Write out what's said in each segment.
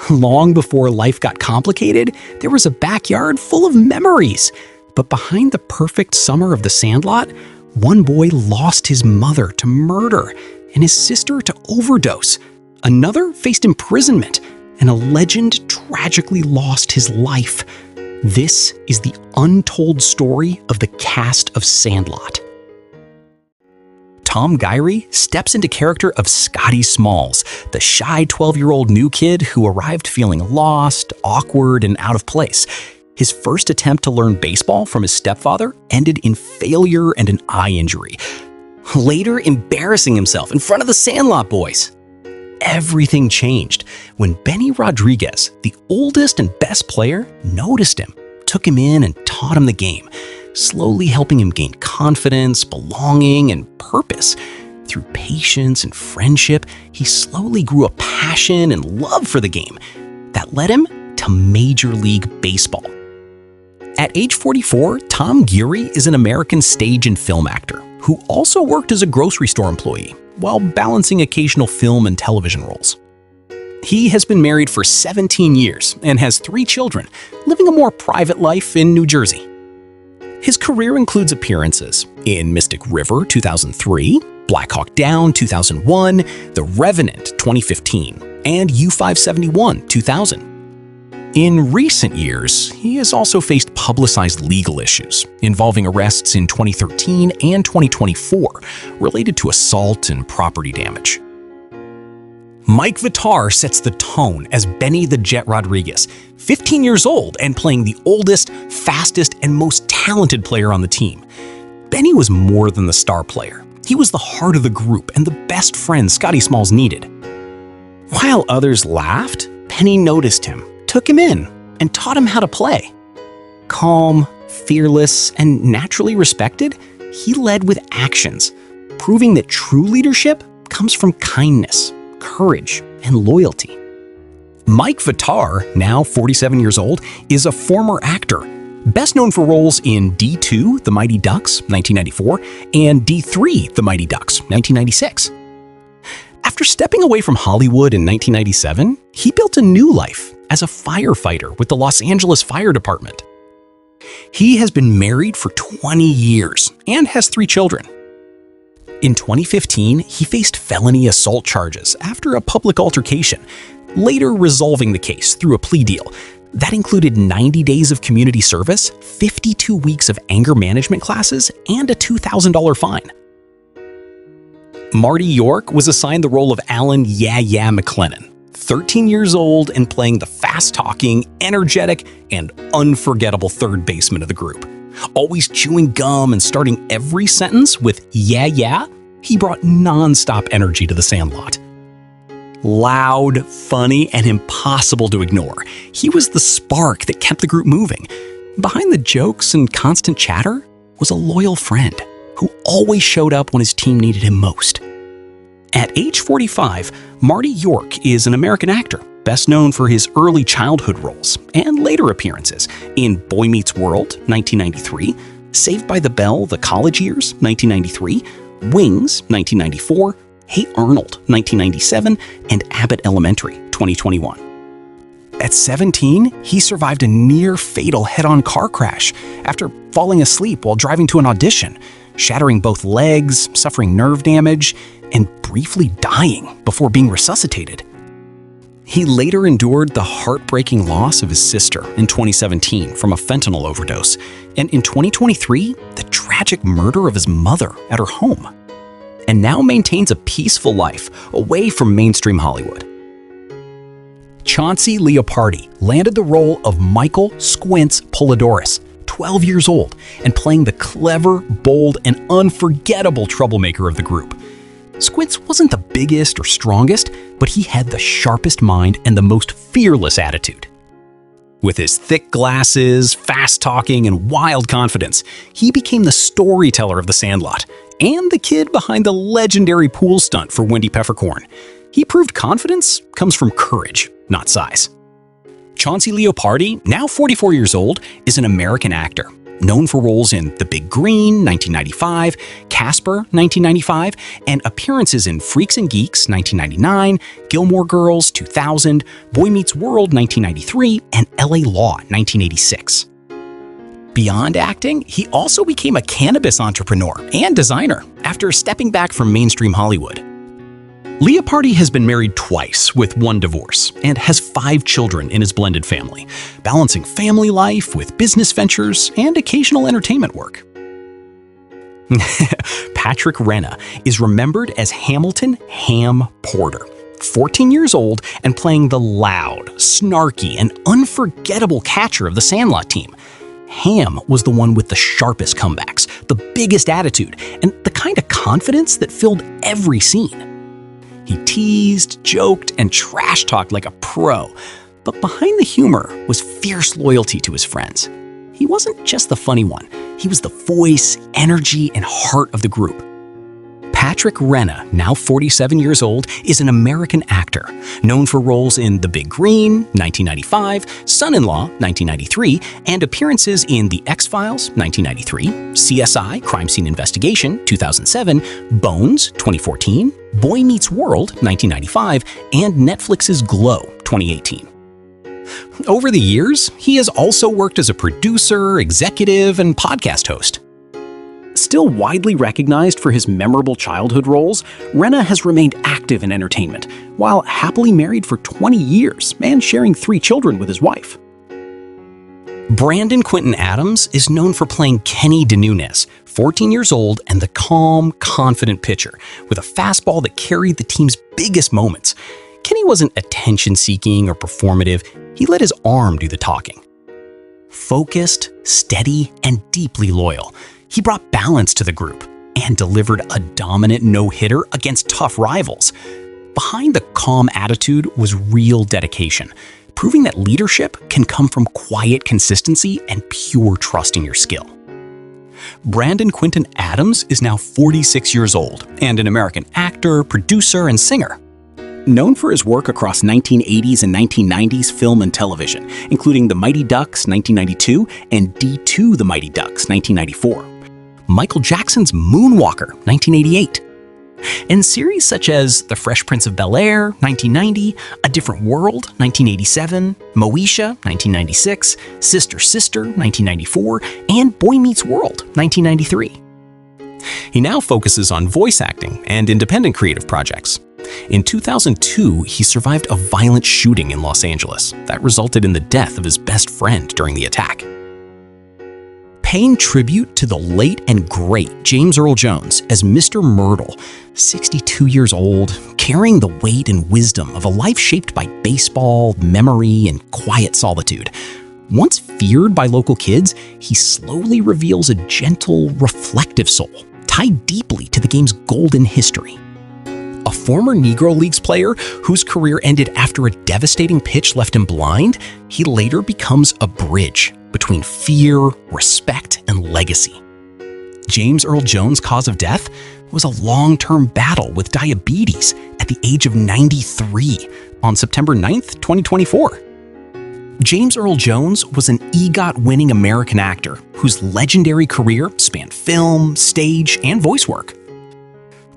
Long before life got complicated, there was a backyard full of memories. But behind the perfect summer of the Sandlot, one boy lost his mother to murder and his sister to overdose. Another faced imprisonment, and a legend tragically lost his life. This is the untold story of the cast of Sandlot. Tom Guiry steps into character of Scotty Smalls, the shy 12-year-old new kid who arrived feeling lost, awkward, and out of place. His first attempt to learn baseball from his stepfather ended in failure and an eye injury, later embarrassing himself in front of the Sandlot boys. Everything changed when Benny Rodriguez, the oldest and best player, noticed him, took him in, and taught him the game, slowly helping him gain confidence, belonging, and purpose. Through patience and friendship, he slowly grew a passion and love for the game that led him to Major League Baseball. At age 44, Tom Guiry is an American stage and film actor who also worked as a grocery store employee while balancing occasional film and television roles. He has been married for 17 years and has 3 children, living a more private life in New Jersey. His career includes appearances in Mystic River 2003, Black Hawk Down 2001, The Revenant 2015, and U-571 2000. In recent years, he has also faced publicized legal issues involving arrests in 2013 and 2024 related to assault and property damage. Mike Vitar sets the tone as Benny the Jet Rodriguez, 15 years old and playing the oldest, fastest, and most talented player on the team. Benny was more than the star player. He was the heart of the group and the best friend Scotty Smalls needed. While others laughed, Benny noticed him, took him in, and taught him how to play. Calm, fearless, and naturally respected, he led with actions, proving that true leadership comes from kindness, courage, and loyalty. Mike Vitar, now 47 years old, is a former actor, best known for roles in D2, The Mighty Ducks, 1994, and D3, The Mighty Ducks, 1996. After stepping away from Hollywood in 1997, he built a new life as a firefighter with the Los Angeles Fire Department. He has been married for 20 years and has 3 children. In 2015, he faced felony assault charges after a public altercation, later resolving the case through a plea deal. That included 90 days of community service, 52 weeks of anger management classes, and a $2,000 fine. Marty York was assigned the role of Alan Yeah McClennan, 13 years old and playing the fast-talking, energetic, and unforgettable third baseman of the group. Always chewing gum and starting every sentence with yeah, he brought non-stop energy to the Sandlot. Loud, funny, and impossible to ignore, he was the spark that kept the group moving. Behind the jokes and constant chatter was a loyal friend who always showed up when his team needed him most. At age 45, Marty York is an American actor, best known for his early childhood roles and later appearances in Boy Meets World, 1993, Saved by the Bell, The College Years, 1993, Wings, 1994, Hey Arnold, 1997, and Abbott Elementary, 2021. At 17, he survived a near-fatal head-on car crash after falling asleep while driving to an audition, shattering both legs, suffering nerve damage, and briefly dying before being resuscitated. He later endured the heartbreaking loss of his sister in 2017 from a fentanyl overdose, and in 2023, the tragic murder of his mother at her home, and now maintains a peaceful life away from mainstream Hollywood. Chauncey Leopardi landed the role of Michael Squints Palledorous, 12 years old, and playing the clever, bold, and unforgettable troublemaker of the group. Squints wasn't the biggest or strongest, but he had the sharpest mind and the most fearless attitude. With his thick glasses, fast talking, and wild confidence, he became the storyteller of the Sandlot and the kid behind the legendary pool stunt for Wendy Peppercorn. He proved confidence comes from courage, not size. Chauncey Leopardi, now 44 years old, is an American actor, known for roles in The Big Green, 1995, Casper, 1995, and appearances in Freaks and Geeks, 1999, Gilmore Girls, 2000, Boy Meets World, 1993, and LA Law, 1986. Beyond acting, he also became a cannabis entrepreneur and designer after stepping back from mainstream Hollywood. Leopardi has been married twice with one divorce and has 5 children in his blended family, balancing family life with business ventures and occasional entertainment work. Patrick Renna is remembered as Hamilton Ham Porter, 14 years old and playing the loud, snarky, and unforgettable catcher of the Sandlot team. Ham was the one with the sharpest comebacks, the biggest attitude, and the kind of confidence that filled every scene. He teased, joked, and trash-talked like a pro, but behind the humor was fierce loyalty to his friends. He wasn't just the funny one, he was the voice, energy, and heart of the group. Patrick Renna, now 47 years old, is an American actor, known for roles in The Big Green, 1995, Son-in-Law, 1993, and appearances in The X-Files, 1993, CSI: Crime Scene Investigation, 2007, Bones, 2014, Boy Meets World, 1995, and Netflix's Glow, 2018. Over the years, he has also worked as a producer, executive, and podcast host. Still widely recognized for his memorable childhood roles, Renna has remained active in entertainment, while happily married for 20 years and sharing 3 children with his wife. Brandon Quintin Adams is known for playing Kenny DeNunez, 14 years old and the calm, confident pitcher, with a fastball that carried the team's biggest moments. Kenny wasn't attention-seeking or performative, he let his arm do the talking. Focused, steady, and deeply loyal, he brought balance to the group and delivered a dominant no-hitter against tough rivals. Behind the calm attitude was real dedication, proving that leadership can come from quiet consistency and pure trust in your skill. Brandon Quintin Adams is now 46 years old and an American actor, producer, and singer. Known for his work across 1980s and 1990s film and television, including The Mighty Ducks, 1992, and D2 The Mighty Ducks, 1994. Michael Jackson's Moonwalker, 1988. And series such as The Fresh Prince of Bel-Air, 1990, A Different World, 1987, Moesha, 1996, Sister Sister, 1994, and Boy Meets World, 1993. He now focuses on voice acting and independent creative projects. In 2002, he survived a violent shooting in Los Angeles that resulted in the death of his best friend during the attack. Paying tribute to the late and great James Earl Jones as Mr. Mertle, 62 years old, carrying the weight and wisdom of a life shaped by baseball, memory, and quiet solitude. Once feared by local kids, he slowly reveals a gentle, reflective soul, tied deeply to the game's golden history. A former Negro Leagues player whose career ended after a devastating pitch left him blind, he later becomes a bridge between fear, respect, and legacy. James Earl Jones' cause of death was a long-term battle with diabetes at the age of 93 on September 9th, 2024. James Earl Jones was an EGOT-winning American actor whose legendary career spanned film, stage, and voice work.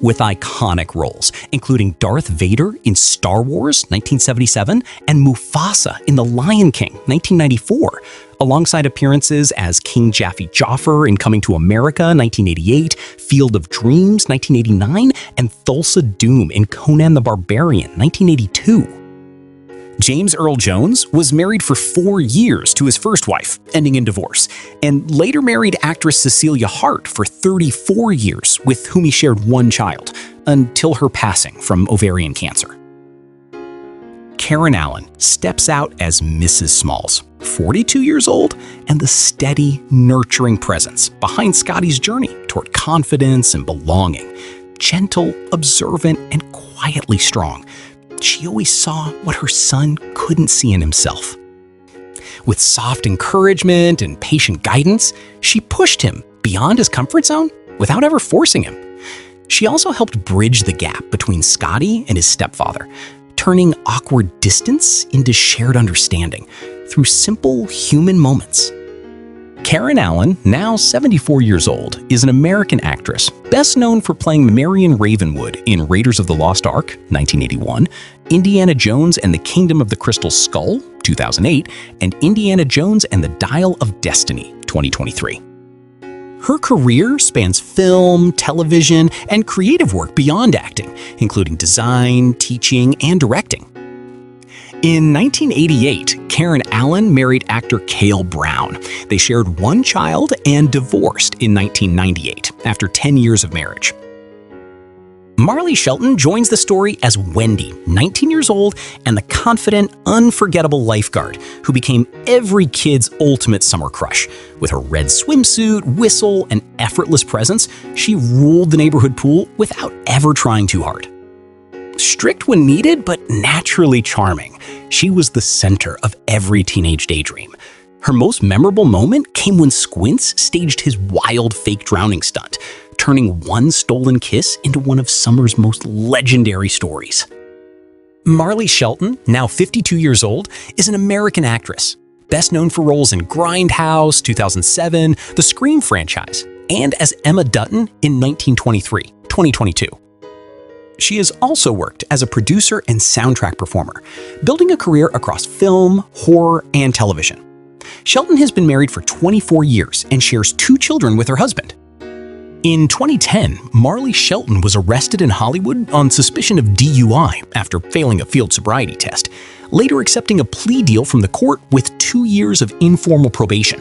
With iconic roles, including Darth Vader in Star Wars, 1977, and Mufasa in The Lion King, 1994, alongside appearances as King Jaffe Joffer in Coming to America, 1988, Field of Dreams, 1989, and Thulsa Doom in Conan the Barbarian, 1982. James Earl Jones was married for 4 years to his first wife, ending in divorce, and later married actress Cecilia Hart for 34 years, with whom he shared 1 child, until her passing from ovarian cancer. Karen Allen steps out as Mrs. Smalls, 42 years old, and the steady, nurturing presence behind Scotty's journey toward confidence and belonging. Gentle, observant, and quietly strong, she always saw what her son couldn't see in himself. With soft encouragement and patient guidance, she pushed him beyond his comfort zone without ever forcing him. She also helped bridge the gap between Scotty and his stepfather, turning awkward distance into shared understanding through simple human moments. Karen Allen, now 74 years old, is an American actress, best known for playing Marion Ravenwood in Raiders of the Lost Ark, 1981, Indiana Jones and the Kingdom of the Crystal Skull, 2008, and Indiana Jones and the Dial of Destiny, 2023. Her career spans film, television, and creative work beyond acting, including design, teaching, and directing. In 1988, Karen Allen married actor Cale Brown. They shared one child and divorced in 1998 after 10 years of marriage. Marley Shelton joins the story as Wendy, 19 years old, and the confident, unforgettable lifeguard who became every kid's ultimate summer crush. With her red swimsuit, whistle, and effortless presence, she ruled the neighborhood pool without ever trying too hard. Strict when needed, but naturally charming, she was the center of every teenage daydream. Her most memorable moment came when Squints staged his wild fake drowning stunt, turning one stolen kiss into one of summer's most legendary stories. Marley Shelton, now 52 years old, is an American actress, best known for roles in Grindhouse, 2007, the Scream franchise, and as Emma Dutton in 1923, 2022. She has also worked as a producer and soundtrack performer, building a career across film, horror, and television. Shelton has been married for 24 years and shares 2 children with her husband. In 2010, Marley Shelton was arrested in Hollywood on suspicion of DUI after failing a field sobriety test, later accepting a plea deal from the court with 2 years of informal probation.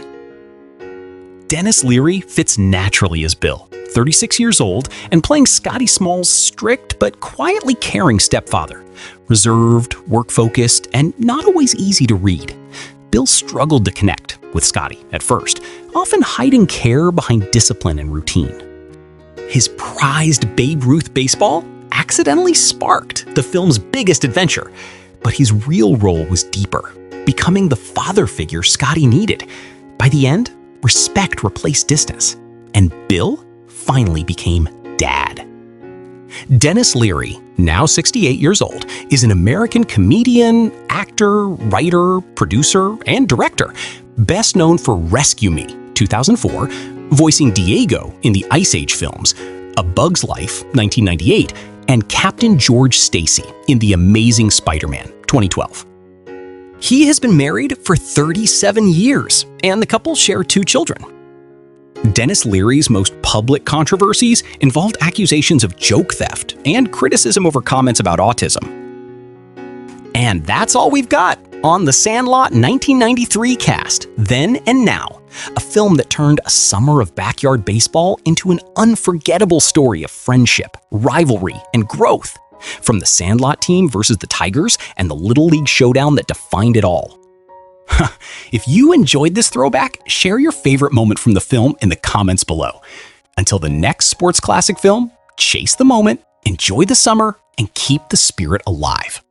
Denis Leary fits naturally as Bill, 36 years old, and playing Scotty Smalls' strict but quietly caring stepfather. Reserved, work-focused, and not always easy to read. Bill struggled to connect with Scotty at first, often hiding care behind discipline and routine. His prized Babe Ruth baseball accidentally sparked the film's biggest adventure, but his real role was deeper, becoming the father figure Scotty needed. By the end, respect replaced distance, and Bill finally became Dad. Denis Leary, now 68 years old, is an American comedian, actor, writer, producer, and director, best known for Rescue Me, 2004, voicing Diego in the Ice Age films, A Bug's Life, 1998, and Captain George Stacy in The Amazing Spider-Man, 2012. He has been married for 37 years, and the couple share 2 children. Denis Leary's most public controversies involved accusations of joke theft and criticism over comments about autism. And that's all we've got on the Sandlot 1993 cast, Then and Now, a film that turned a summer of backyard baseball into an unforgettable story of friendship, rivalry, and growth, from the Sandlot team versus the Tigers and the Little League showdown that defined it all. If you enjoyed this throwback, share your favorite moment from the film in the comments below. Until the next sports classic film, chase the moment, enjoy the summer, and keep the spirit alive.